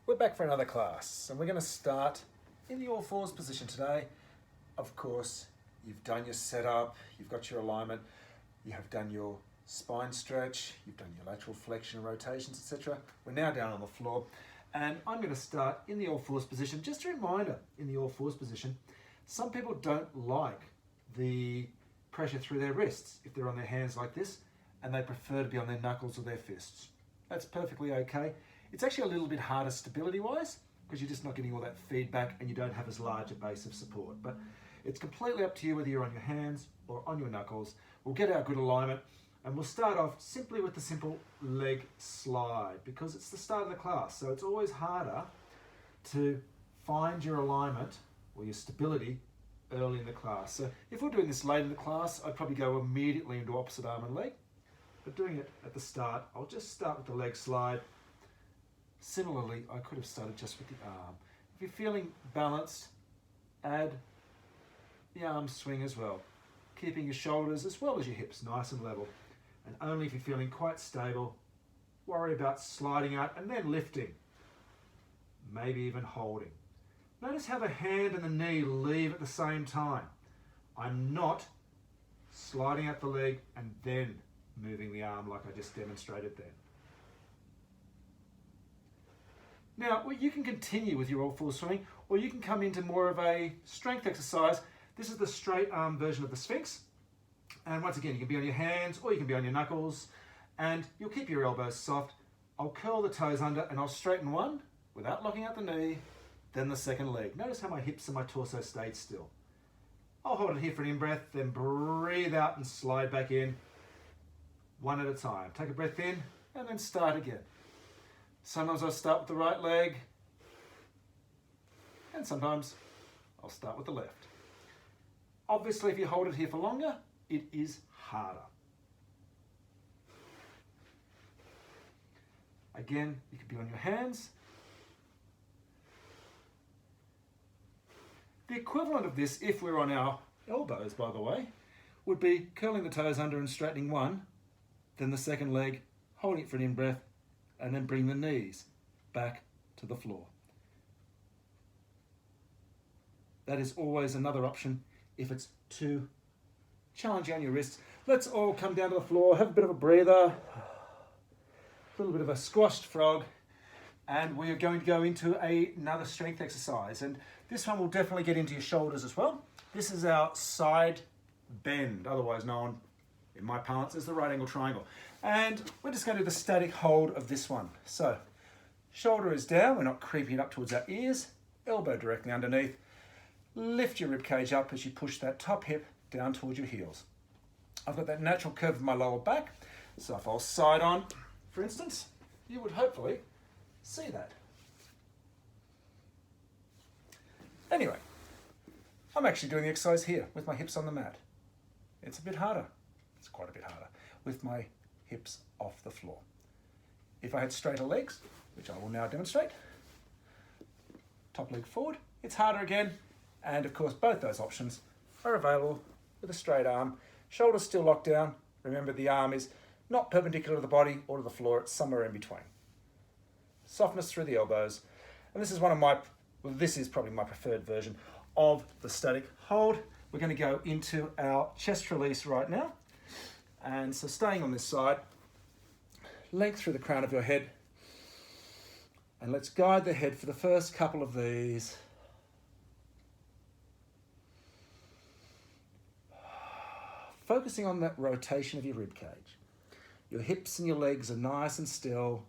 We're back for another class and we're going to start in the all fours position today. Of course, you've done your setup, you've got your alignment, you have done your spine stretch, you've done your lateral flexion, rotations, etc. We're now down on the floor and I'm going to start in the all fours position. Just a reminder, in the all fours position, some people don't like the pressure through their wrists if they're on their hands like this, and they prefer to be on their knuckles or their fists. That's perfectly okay. It's actually a little bit harder stability-wise because you're just not getting all that feedback and you don't have as large a base of support. But it's completely up to you whether you're on your hands or on your knuckles. We'll get our good alignment and we'll start off simply with the simple leg slide because it's the start of the class. So it's always harder to find your alignment or your stability early in the class. So if we're doing this late in the class, I'd probably go immediately into opposite arm and leg. But doing it at the start, I'll just start with the leg slide. Similarly, I could have started just with the arm. If you're feeling balanced, add the arm swing as well, keeping your shoulders as well as your hips nice and level. And only if you're feeling quite stable, worry about sliding out and then lifting, maybe even holding. Notice how the hand and the knee leave at the same time. I'm not sliding out the leg and then moving the arm like I just demonstrated then. Now, you can continue with your all fours swimming, or you can come into more of a strength exercise. This is the straight arm version of the Sphinx. And once again, you can be on your hands or you can be on your knuckles, and you'll keep your elbows soft. I'll curl the toes under and I'll straighten one without locking out the knee, then the second leg. Notice how my hips and my torso stayed still. I'll hold it here for an in-breath, then breathe out and slide back in, one at a time. Take a breath in and then start again. Sometimes I'll start with the right leg, and sometimes I'll start with the left. Obviously, if you hold it here for longer, it is harder. Again, you could be on your hands. The equivalent of this, if we're on our elbows, by the way, would be curling the toes under and straightening one, then the second leg, holding it for an in-breath, and then bring the knees back to the floor. That is always another option if it's too challenging on your wrists. Let's all come down to the floor, have a bit of a breather, a little bit of a squashed frog, and we are going to go into another strength exercise. And this one will definitely get into your shoulders as well. This is our side bend, otherwise known in my parlance as the right angle triangle. And we're just going to do the static hold of this one. So, shoulder is down, we're not creeping it up towards our ears, elbow directly underneath. Lift your rib cage up as you push that top hip down towards your heels. I've got that natural curve of my lower back, so if I'll side on, for instance, you would hopefully see that. Anyway, I'm actually doing the exercise here with my hips on the mat. It's a bit harder. It's quite a bit harder with my hips off the floor. If I had straighter legs, which I will now demonstrate, top leg forward, it's harder again. And of course, both those options are available with a straight arm. Shoulders still locked down. Remember, the arm is not perpendicular to the body or to the floor, it's somewhere in between. Softness through the elbows. And this is this is probably my preferred version of the static hold. We're going to go into our chest release right now. And so staying on this side, length through the crown of your head. And let's guide the head for the first couple of these. Focusing on that rotation of your rib cage. Your hips and your legs are nice and still.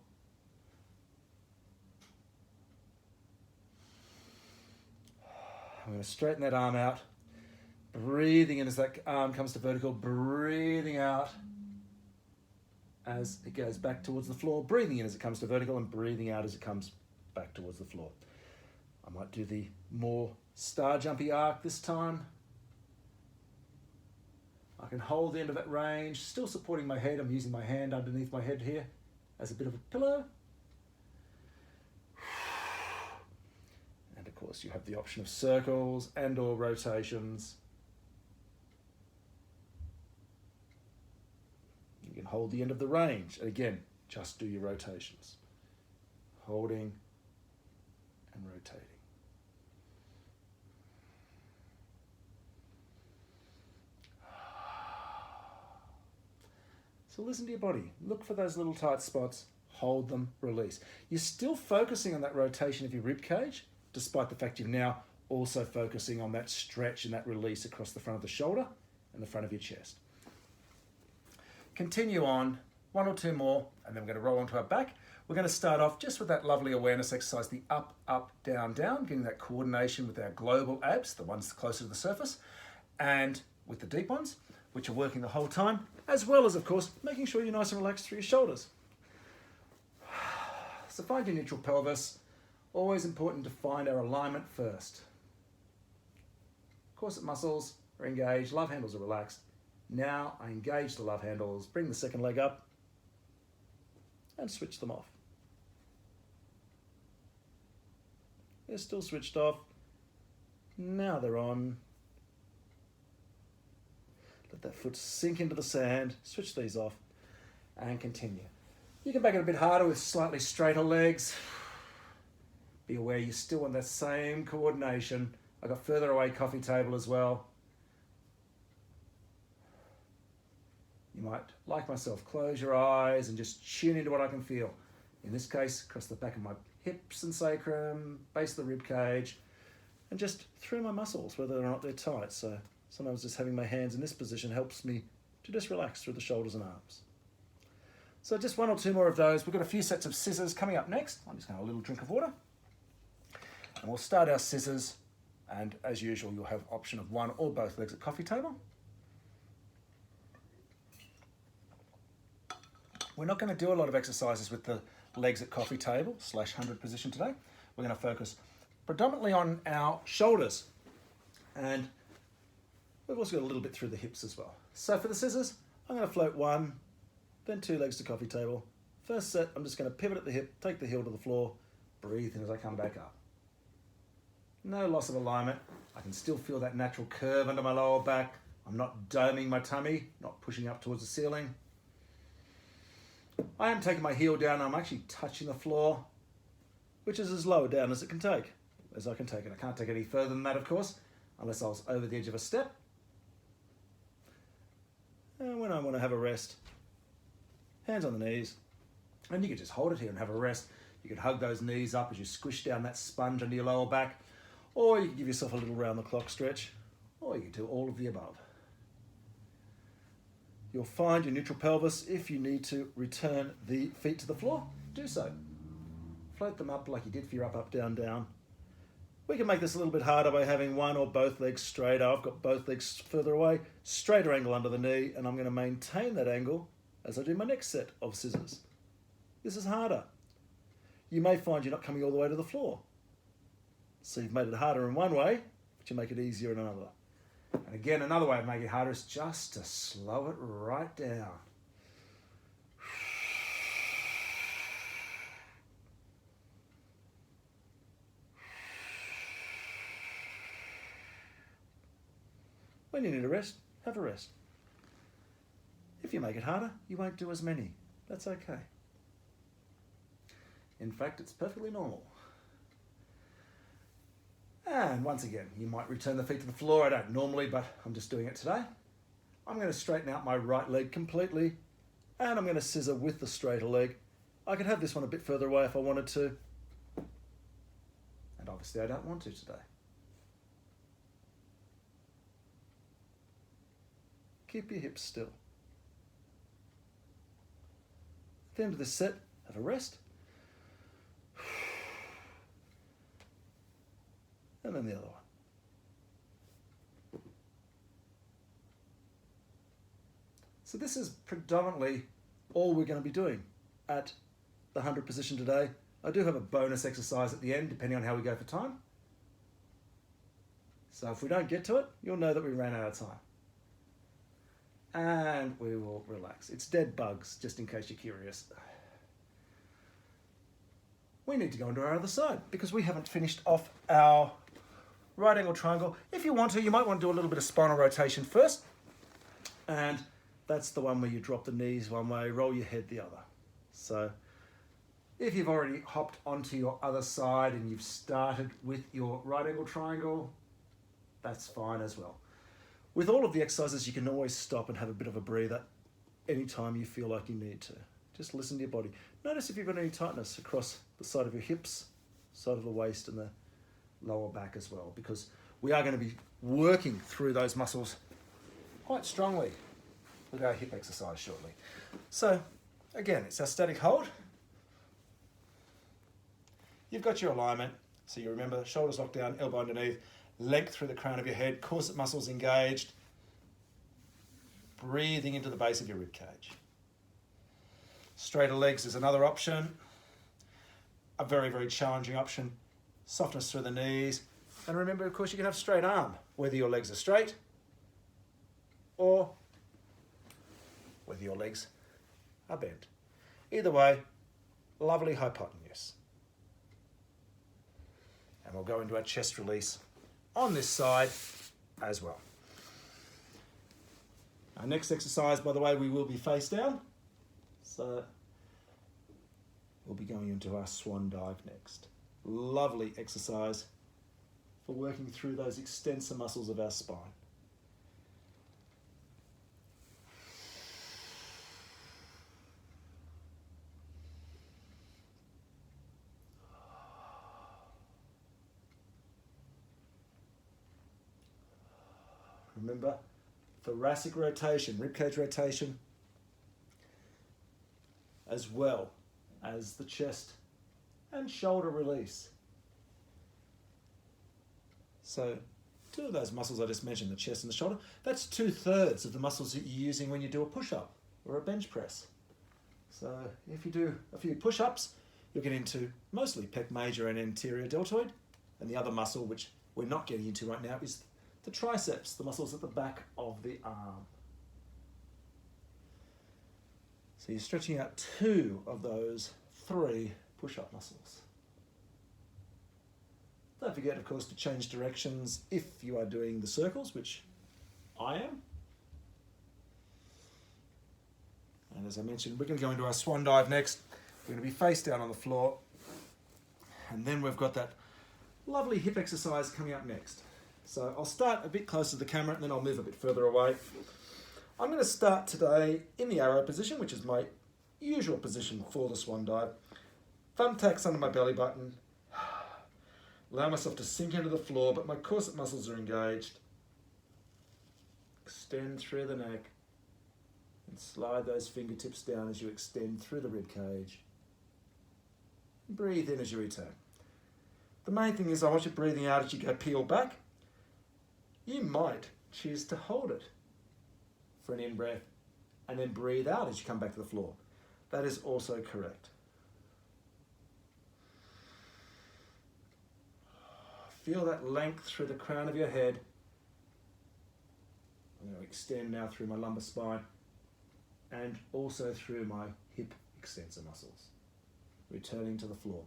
I'm going to straighten that arm out. Breathing in as that arm comes to vertical. Breathing out as it goes back towards the floor. Breathing in as it comes to vertical and breathing out as it comes back towards the floor. I might do the more star jumpy arc this time. I can hold the end of that range, still supporting my head. I'm using my hand underneath my head here as a bit of a pillow. And of course you have the option of circles and or rotations. You can hold the end of the range. And again, just do your rotations. Holding, rotating. So listen to your body. Look for those little tight spots. Hold them, release. You're still focusing on that rotation of your rib cage, despite the fact you're now also focusing on that stretch and that release across the front of the shoulder and the front of your chest. Continue on, 1 or 2 more, and then we're going to roll onto our back. We're going to start off just with that lovely awareness exercise, the up, up, down, down, getting that coordination with our global abs, the ones closer to the surface, and with the deep ones, which are working the whole time, as well as, of course, making sure you're nice and relaxed through your shoulders. So find your neutral pelvis. Always important to find our alignment first. Corset muscles are engaged, love handles are relaxed. Now I engage the love handles, bring the second leg up, and switch them off. They're still switched off. Now they're on. Let that foot sink into the sand, switch these off, and continue. You can make it a bit harder with slightly straighter legs. Be aware you're still on that same coordination. I got further away coffee table as well. You might, like myself, close your eyes and just tune into what I can feel. In this case, across the back of my hips and sacrum, base of the rib cage, and just through my muscles, whether or not they're tight. So sometimes just having my hands in this position helps me to just relax through the shoulders and arms. So just 1 or 2 more of those. We've got a few sets of scissors coming up next. I'm just going to have a little drink of water. And we'll start our scissors. And as usual, you'll have option of 1 or both legs at coffee table. We're not going to do a lot of exercises with the legs at coffee table / 100 position today. We're going to focus predominantly on our shoulders. And we've also got a little bit through the hips as well. So for the scissors, I'm going to float 1, then 2 legs to coffee table. First set, I'm just going to pivot at the hip, take the heel to the floor, breathe in as I come back up. No loss of alignment. I can still feel that natural curve under my lower back. I'm not doming my tummy, not pushing up towards the ceiling. I am taking my heel down. I'm actually touching the floor, which is as low down as I can take it. I can't take it any further than that, of course, unless I was over the edge of a step. And when I want to have a rest, hands on the knees, and you can just hold it here and have a rest. You can hug those knees up as you squish down that sponge under your lower back, or you can give yourself a little round the clock stretch, or you can do all of the above. You'll find your neutral pelvis. If you need to return the feet to the floor, do so. Float them up like you did for your up, up, down, down. We can make this a little bit harder by having 1 or both legs straighter. I've got both legs further away, straighter angle under the knee, and I'm going to maintain that angle as I do my next set of scissors. This is harder. You may find you're not coming all the way to the floor. So you've made it harder in one way, but you make it easier in another. And again, another way of making it harder is just to slow it right down. When you need a rest, have a rest. If you make it harder, you won't do as many. That's okay. In fact, it's perfectly normal. And once again, you might return the feet to the floor. I don't normally, but I'm just doing it today. I'm going to straighten out my right leg completely, and I'm going to scissor with the straighter leg. I could have this one a bit further away if I wanted to, and obviously I don't want to today. Keep your hips still. At the end of this set, have a rest. And then the other one. So this is predominantly all we're going to be doing at the 100 position today. I do have a bonus exercise at the end, depending on how we go for time. So if we don't get to it, you'll know that we ran out of time. And we will relax. It's dead bugs, just in case you're curious. We need to go into our other side because we haven't finished off our right angle triangle. If you want to, you might want to do a little bit of spinal rotation first. And that's the one where you drop the knees one way, roll your head the other. So If you've already hopped onto your other side and you've started with your right angle triangle, that's fine as well. With all of the exercises, you can always stop and have a bit of a breather anytime you feel like you need to. Just listen to your body. Notice if you've got any tightness across the side of your hips, side of the waist and the lower back as well, because we are going to be working through those muscles quite strongly with our hip exercise shortly. So again, it's our static hold. You've got your alignment, so you remember shoulders locked down, elbow underneath, length through the crown of your head, corset muscles engaged, breathing into the base of your rib cage. Straighter legs is another option, a very, very challenging option. Softness through the knees. And remember, of course, you can have straight arm, whether your legs are straight or whether your legs are bent. Either way, lovely hypotenuse. And we'll go into our chest release on this side as well. Our next exercise, by the way, we will be face down. So we'll be going into our swan dive next. Lovely exercise for working through those extensor muscles of our spine. Remember, thoracic rotation, ribcage rotation, as well as the chest and shoulder release. So 2 of those muscles I just mentioned, the chest and the shoulder, that's 2/3 of the muscles that you're using when you do a push-up or a bench press. So if you do a few push-ups, you'll get into mostly pec major and anterior deltoid, and the other muscle, which we're not getting into right now, is the triceps, the muscles at the back of the arm. So you're stretching out 2 of those 3 push-up muscles. Don't forget, of course, to change directions if you are doing the circles, which I am. And as I mentioned, we're going to go into our swan dive next. We're going to be face down on the floor. And then we've got that lovely hip exercise coming up next. So I'll start a bit closer to the camera and then I'll move a bit further away. I'm going to start today in the arrow position, which is my usual position for the swan dive. Thumbtacks under my belly button. Allow myself to sink into the floor, but my corset muscles are engaged. Extend through the neck and slide those fingertips down as you extend through the rib cage. Breathe in as you return. The main thing is I want you breathing out as you go peel back. You might choose to hold it for an in-breath and then breathe out as you come back to the floor. That is also correct. Feel that length through the crown of your head. I'm going to extend now through my lumbar spine and also through my hip extensor muscles. Returning to the floor.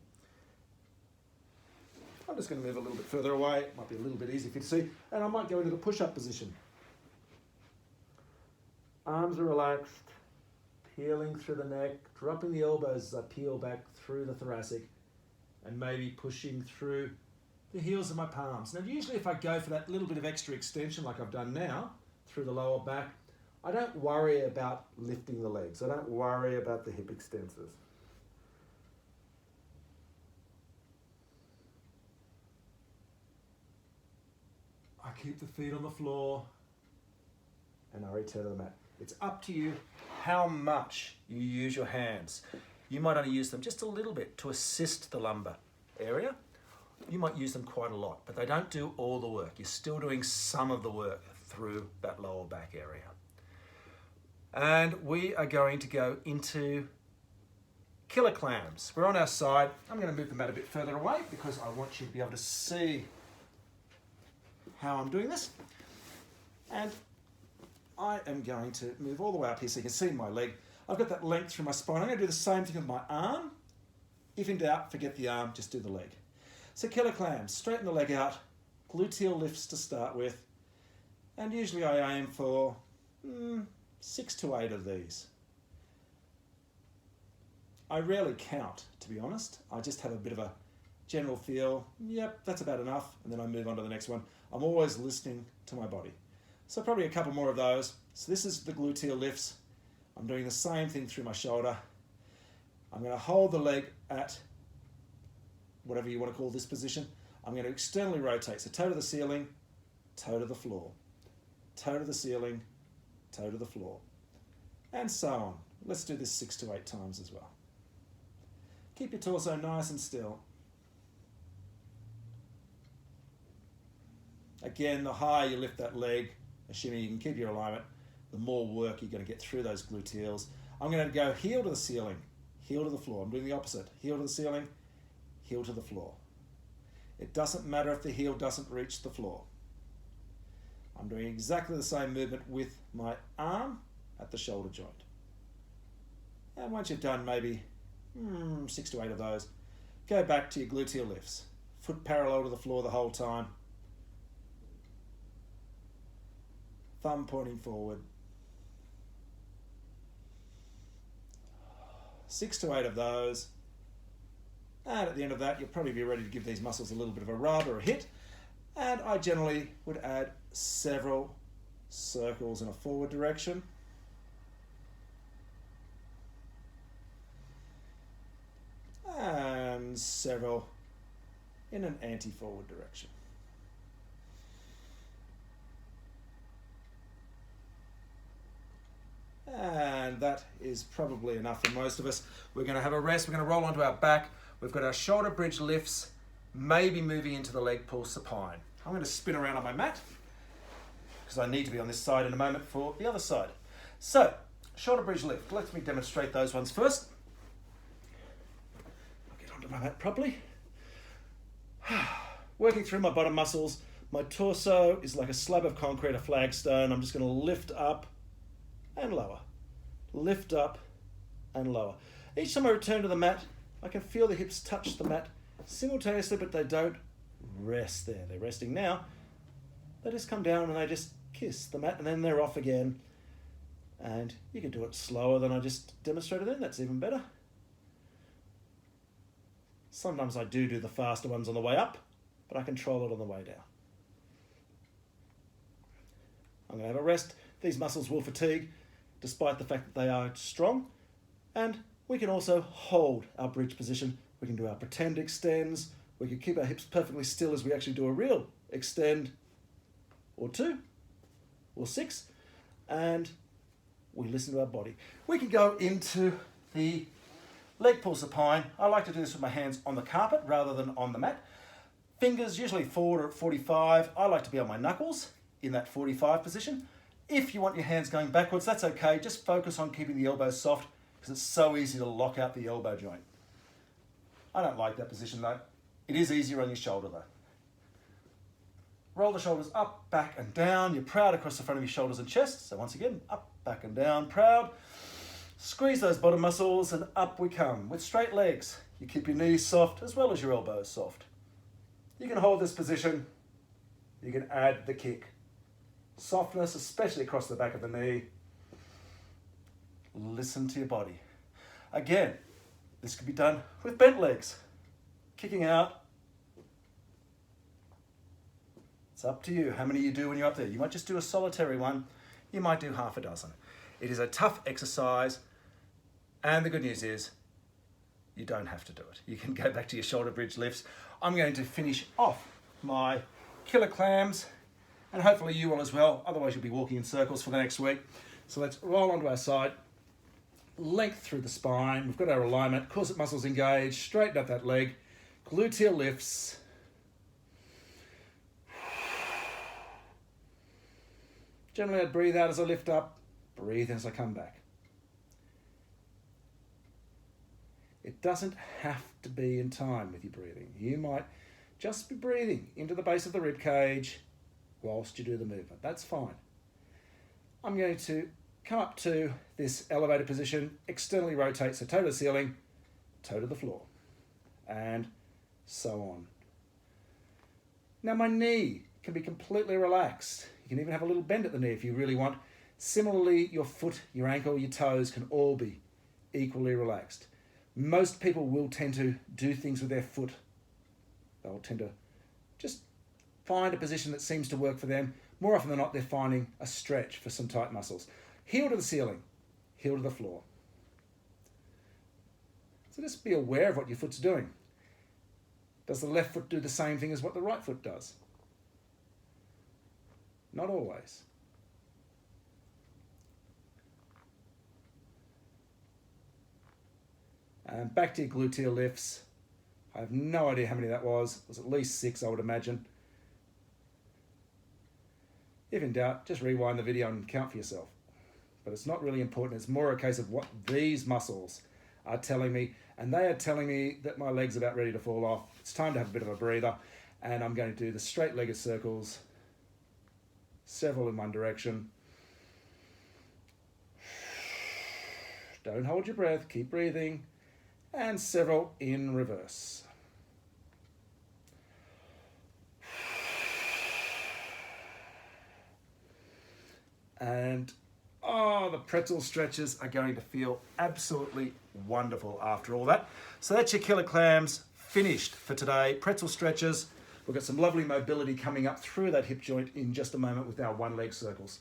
I'm just going to move a little bit further away. It might be a little bit easier for you to see. And I might go into the push-up position. Arms are relaxed, peeling through the neck, dropping the elbows as I peel back through the thoracic, and maybe pushing through the heels of my palms. Now, usually if I go for that little bit of extra extension like I've done now, through the lower back, I don't worry about lifting the legs. I don't worry about the hip extensors. I keep the feet on the floor and I return to the mat. It's up to you how much you use your hands. You might only use them just a little bit to assist the lumbar area. You might use them quite a lot, but they don't do all the work. You're still doing some of the work through that lower back area. And we are going to go into killer clams. We're on our side. I'm going to move the mat a bit further away because I want you to be able to see how I'm doing this. And I am going to move all the way up here so you can see my leg. I've got that length through my spine. I'm going to do the same thing with my arm. If in doubt, forget the arm, just do the leg. So killer clams, straighten the leg out, gluteal lifts to start with, and usually I aim for 6 to 8 of these. I rarely count, to be honest. I just have a bit of a general feel, yep, that's about enough, and then I move on to the next one. I'm always listening to my body. So probably a couple more of those. So this is the gluteal lifts. I'm doing the same thing through my shoulder. I'm going to hold the leg at whatever you want to call this position. I'm going to externally rotate, so toe to the ceiling, toe to the floor, toe to the ceiling, toe to the floor, and so on. Let's do this 6 to 8 times as well. Keep your torso nice and still. Again, the higher you lift that leg, assuming you can keep your alignment, the more work you're going to get through those gluteals. I'm going to go heel to the ceiling, heel to the floor. I'm doing the opposite. Heel to the ceiling, heel to the floor. It doesn't matter if the heel doesn't reach the floor. I'm doing exactly the same movement with my arm at the shoulder joint. And once you've done maybe 6 to 8 of those, go back to your gluteal lifts. Foot parallel to the floor the whole time. Thumb pointing forward. 6 to 8 of those. And at the end of that, you'll probably be ready to give these muscles a little bit of a rub or a hit. And I generally would add several circles in a forward direction. And several in an anti-forward direction. And that is probably enough for most of us. We're going to have a rest. We're going to roll onto our back. We've got our shoulder bridge lifts, maybe moving into the leg pull supine. I'm going to spin around on my mat because I need to be on this side in a moment for the other side. So, shoulder bridge lift. Let me demonstrate those ones first. I'll get onto my mat properly. Working through my bottom muscles. My torso is like a slab of concrete, a flagstone. I'm just going to lift up and lower. Lift up and lower. Each time I return to the mat, I can feel the hips touch the mat simultaneously, but they don't rest there. They're resting now. They just come down and they just kiss the mat, and then they're off again. And you can do it slower than I just demonstrated then. That's even better. Sometimes I do the faster ones on the way up, but I control it on the way down. I'm going to have a rest. These muscles will fatigue, despite the fact that they are strong. And we can also hold our bridge position. We can do our pretend extends. We can keep our hips perfectly still as we actually do a real extend, or 2, or 6. And we listen to our body. We can go into the leg pull supine. I like to do this with my hands on the carpet rather than on the mat. Fingers usually forward or at 45. I like to be on my knuckles in that 45 position. If you want your hands going backwards, that's okay. Just focus on keeping the elbows soft because it's so easy to lock out the elbow joint. I don't like that position though. It is easier on your shoulder though. Roll the shoulders up, back and down. You're proud across the front of your shoulders and chest. So once again, up, back and down, proud. Squeeze those bottom muscles and up we come. With straight legs, you keep your knees soft as well as your elbows soft. You can hold this position. You can add the kick. Softness, especially across the back of the knee. Listen to your body. Again, this could be done with bent legs. Kicking out. It's up to you how many you do when you're up there. You might just do a solitary one. You might do half a dozen. It is a tough exercise. And the good news is you don't have to do it. You can go back to your shoulder bridge lifts. I'm going to finish off my killer clams. And hopefully you will as well. Otherwise you'll be walking in circles for the next week. So let's roll onto our side. Length through the spine. We've got our alignment. Corset muscles engaged. Straighten up that leg. Gluteal lifts. Generally I'd breathe out as I lift up. Breathe in as I come back. It doesn't have to be in time with your breathing. You might just be breathing into the base of the rib cage whilst you do the movement. That's fine. I'm going to come up to this elevated position, externally rotate, so toe to the ceiling, toe to the floor, and so on. Now my knee can be completely relaxed. You can even have a little bend at the knee if you really want. Similarly, your foot, your ankle, your toes can all be equally relaxed. Most people will tend to do things with their foot. They'll tend to just find a position that seems to work for them. More often than not, they're finding a stretch for some tight muscles. Heel to the ceiling, heel to the floor. So just be aware of what your foot's doing. Does the left foot do the same thing as what the right foot does? Not always. And back to your gluteal lifts. I have no idea how many that was. It was at least 6, I would imagine. If in doubt, just rewind the video and count for yourself. But it's not really important. It's more a case of what these muscles are telling me. And they are telling me that my leg's about ready to fall off. It's time to have a bit of a breather. And I'm going to do the straight-legged circles, several in one direction. Don't hold your breath. Keep breathing. And several in reverse. And the pretzel stretches are going to feel absolutely wonderful after all that. So that's your killer clams finished for today. Pretzel stretches. We've got some lovely mobility coming up through that hip joint in just a moment with our one leg circles.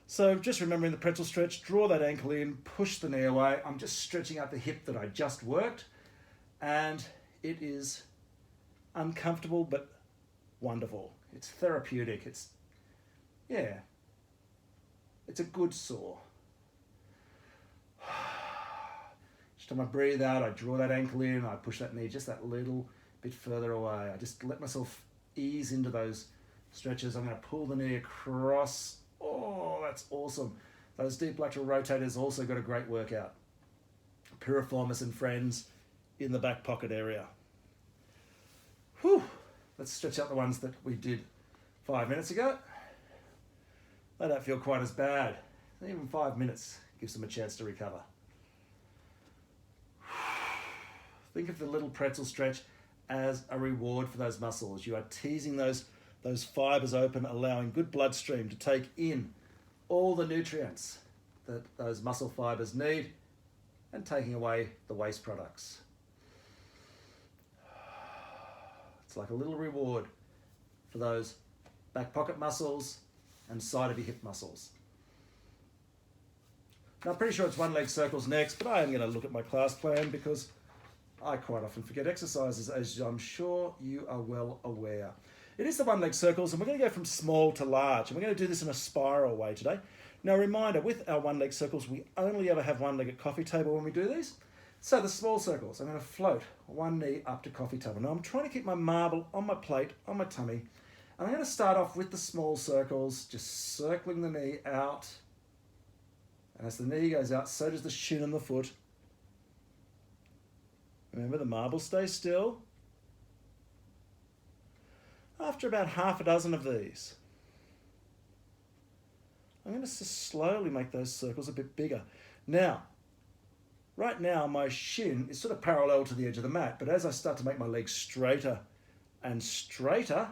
So just remembering the pretzel stretch, draw that ankle in, push the knee away. I'm just stretching out the hip that I just worked. And it is uncomfortable, but wonderful. It's therapeutic. It's a good sore. Each time I breathe out, I draw that ankle in, I push that knee just that little bit further away. I just let myself ease into those stretches. I'm going to pull the knee across. Oh, that's awesome. Those deep lateral rotators also got a great workout. Piriformis and friends in the back pocket area. Whew. Let's stretch out the ones that we did 5 minutes ago. They don't feel quite as bad. Even 5 minutes gives them a chance to recover. Think of the little pretzel stretch as a reward for those muscles. You are teasing those fibers open, allowing good bloodstream to take in all the nutrients that those muscle fibers need and taking away the waste products. It's like a little reward for those back pocket muscles and side of your hip muscles. Now I'm pretty sure it's one leg circles next, but I am going to look at my class plan because I quite often forget exercises, as I'm sure you are well aware. It is the one leg circles, and we're going to go from small to large, and we're going to do this in a spiral way today. Now, reminder, with our one leg circles, we only ever have one leg at coffee table when we do these. So the small circles, I'm going to float one knee up to coffee table. Now I'm trying to keep my marble on my plate, on my tummy, and I'm going to start off with the small circles, just circling the knee out. And as the knee goes out, so does the shin and the foot. Remember, the marble stays still. After about half a dozen of these, I'm going to slowly make those circles a bit bigger. Now, right now my shin is sort of parallel to the edge of the mat, but as I start to make my legs straighter and straighter,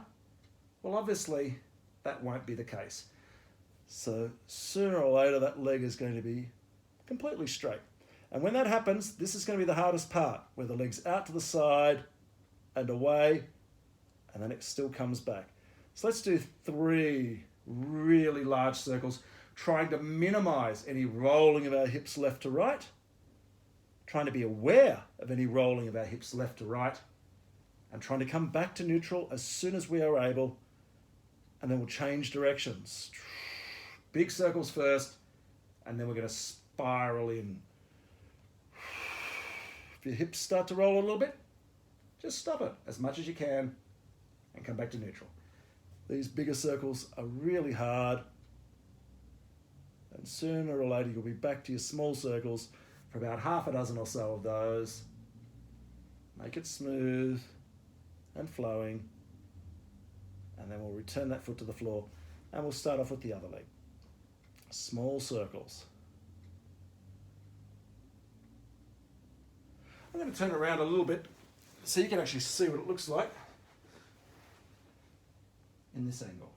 well, obviously that won't be the case. So sooner or later that leg is going to be completely straight. And when that happens, this is going to be the hardest part, where the leg's out to the side and away, and then it still comes back. So let's do 3 really large circles, trying to minimize any rolling of our hips left to right, trying to be aware of any rolling of our hips left to right, and trying to come back to neutral as soon as we are able, and then we'll change directions. Big circles first, and then we're going to spiral in. If your hips start to roll a little bit, just stop it as much as you can and come back to neutral. These bigger circles are really hard, and sooner or later you'll be back to your small circles for about half a dozen or so of those. Make it smooth and flowing, and then we'll return that foot to the floor, and we'll start off with the other leg. Small circles. I'm going to turn around a little bit so you can actually see what it looks like in this angle.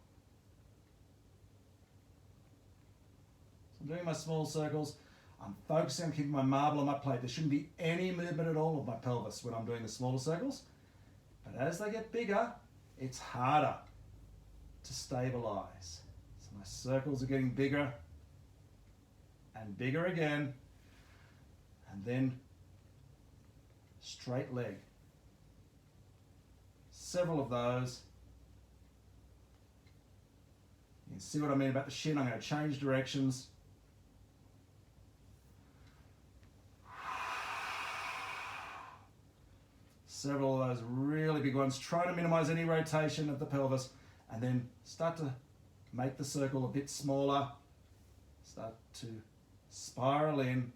So I'm doing my small circles. I'm focusing on keeping my marble on my plate. There shouldn't be any movement at all of my pelvis when I'm doing the smaller circles. But as they get bigger, it's harder to stabilize. So my circles are getting bigger and bigger again. And then straight leg. Several of those. You can see what I mean about the shin. I'm going to change directions. Several of those really big ones. Try to minimize any rotation of the pelvis and then start to make the circle a bit smaller. Start to spiral in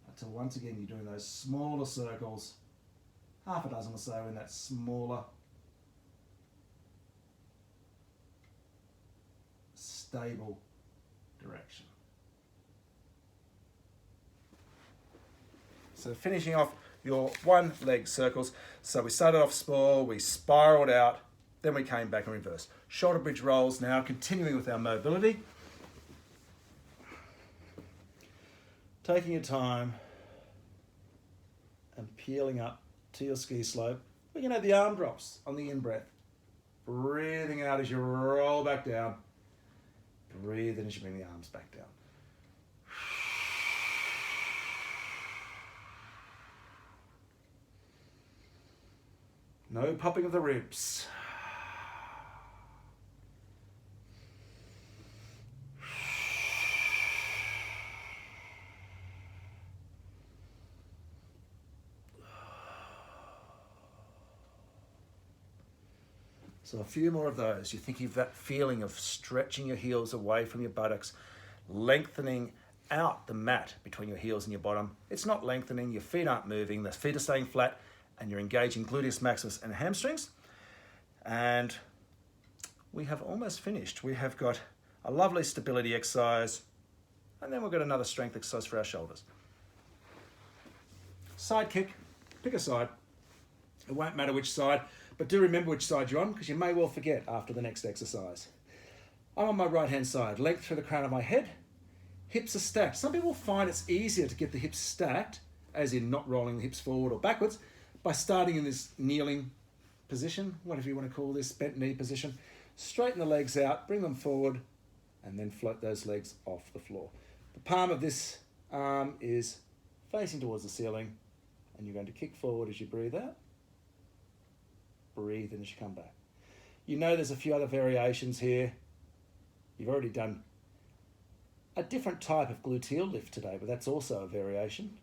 until once again you're doing those smaller circles. Half a dozen or so in that smaller, stable direction. So finishing off your one leg circles. So we started off small, we spiraled out, then we came back in reverse. Shoulder bridge rolls now, continuing with our mobility. Taking your time and peeling up to your ski slope. We're going to have the arm drops on the in-breath. Breathing out as you roll back down. Breathe in as you bring the arms back down. No popping of the ribs. So a few more of those. You're thinking of that feeling of stretching your heels away from your buttocks, lengthening out the mat between your heels and your bottom. It's not lengthening, your feet aren't moving, the feet are staying flat, and you're engaging gluteus maximus and hamstrings. And we have almost finished. We have got a lovely stability exercise, and then we've got another strength exercise for our shoulders. Side kick, pick a side. It won't matter which side, but do remember which side you're on because you may well forget after the next exercise. I'm on my right hand side, length through the crown of my head, hips are stacked. Some people find it's easier to get the hips stacked, as in not rolling the hips forward or backwards, by starting in this kneeling position, whatever you want to call this, bent knee position. Straighten the legs out, bring them forward, and then float those legs off the floor. The palm of this arm is facing towards the ceiling, and you're going to kick forward as you breathe out. Breathe in as you come back. You know there's a few other variations here. You've already done a different type of gluteal lift today, but that's also a variation.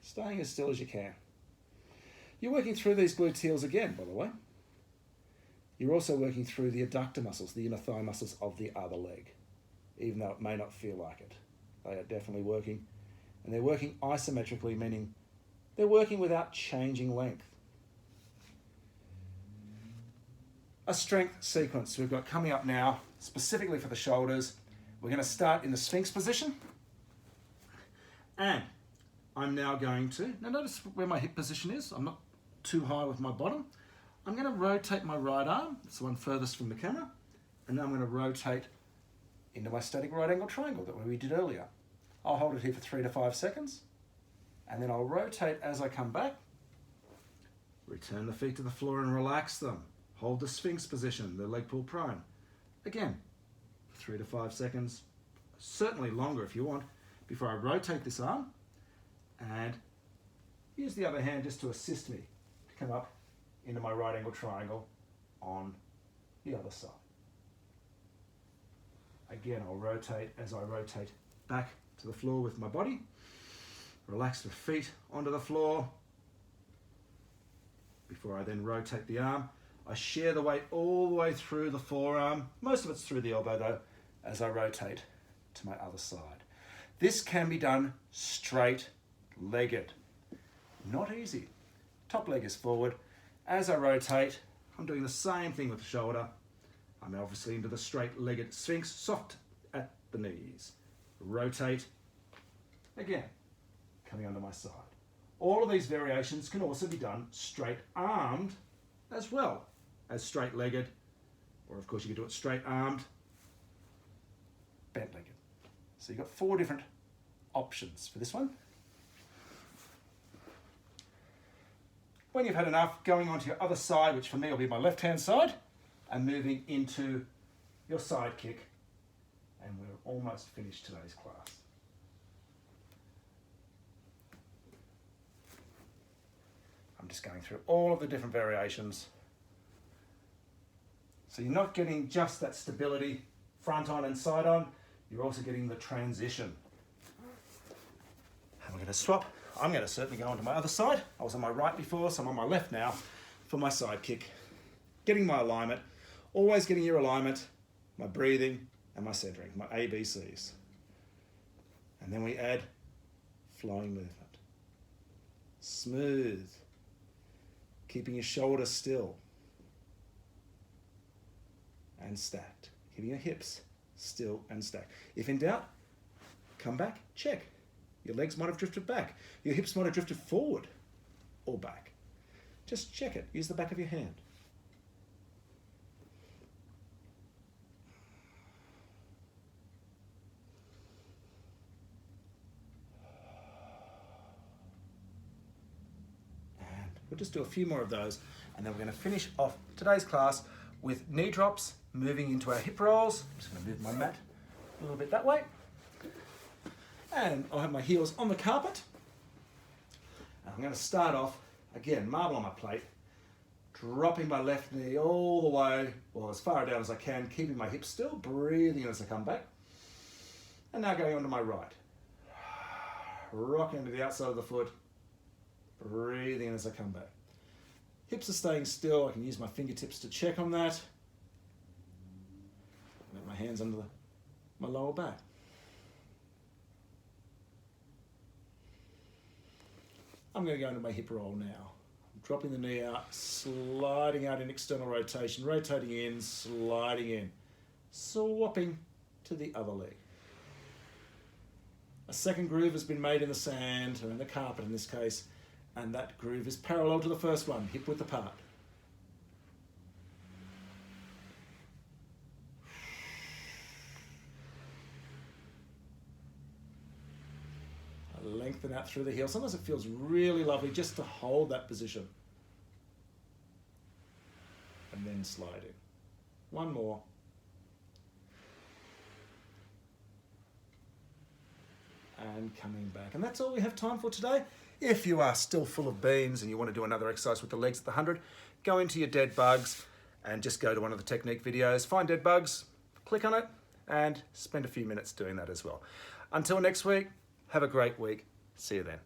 Staying as still as you can. You're working through these gluteals again, by the way. You're also working through the adductor muscles, the inner thigh muscles of the other leg, even though it may not feel like it. They are definitely working, and they're working isometrically, meaning they're working without changing length. A strength sequence we've got coming up now, specifically for the shoulders. We're going to start in the Sphinx position. And I'm now going to, now notice where my hip position is. I'm not too high with my bottom. I'm going to rotate my right arm. It's the one furthest from the camera. And now I'm going to rotate into my static right angle triangle that we did earlier. I'll hold it here for 3 to 5 seconds. And then I'll rotate as I come back. Return the feet to the floor and relax them. Hold the Sphinx position, the leg pull prone. Again, 3 to 5 seconds, certainly longer if you want, before I rotate this arm and use the other hand just to assist me to come up into my right angle triangle on the other side. Again, I'll rotate as I rotate back to the floor with my body. Relax the feet onto the floor before I then rotate the arm. I share the weight all the way through the forearm. Most of it's through the elbow though, as I rotate to my other side. This can be done straight-legged. Not easy. Top leg is forward. As I rotate, I'm doing the same thing with the shoulder. I'm obviously into the straight-legged Sphinx, soft at the knees. Rotate. Again, coming onto my side. All of these variations can also be done straight-armed as well as straight-legged, or of course you could do it straight-armed, bent-legged. So you've got 4 different options for this one. When you've had enough, going on to your other side, which for me will be my left-hand side, and moving into your side kick. And we're almost finished today's class. I'm just going through all of the different variations. So you're not getting just that stability front on and side on, you're also getting the transition. And we're going to swap. I'm going to certainly go onto my other side. I was on my right before, so I'm on my left now for my side kick. Getting my alignment, always getting your alignment, my breathing and my centering, my ABCs. And then we add flowing movement. Smooth, keeping your shoulders still and stacked, keeping your hips still and stacked. If in doubt, come back, check. Your legs might have drifted back. Your hips might have drifted forward or back. Just check it. Use the back of your hand. And we'll just do a few more of those, and then we're going to finish off today's class with knee drops, moving into our hip rolls. I'm just going to move my mat a little bit that way. And I'll have my heels on the carpet. And I'm going to start off, again, marble on my plate, dropping my left knee all the way, or as far down as I can, keeping my hips still, breathing as I come back. And now going onto my right. Rocking to the outside of the foot, breathing as I come back. Hips are staying still. I can use my fingertips to check on that. Let my hands under my lower back. I'm going to go into my hip roll now. I'm dropping the knee out, sliding out in external rotation, rotating in, sliding in, swapping to the other leg. A second groove has been made in the sand, or in the carpet in this case, and that groove is parallel to the first one, hip width apart. Lengthen out through the heel. Sometimes it feels really lovely just to hold that position. And then slide in. One more. And coming back. And that's all we have time for today. If you are still full of beans and you want to do another exercise with the legs at the 100, go into your dead bugs and just go to one of the technique videos. Find dead bugs, click on it, and spend a few minutes doing that as well. Until next week, have a great week. See you then.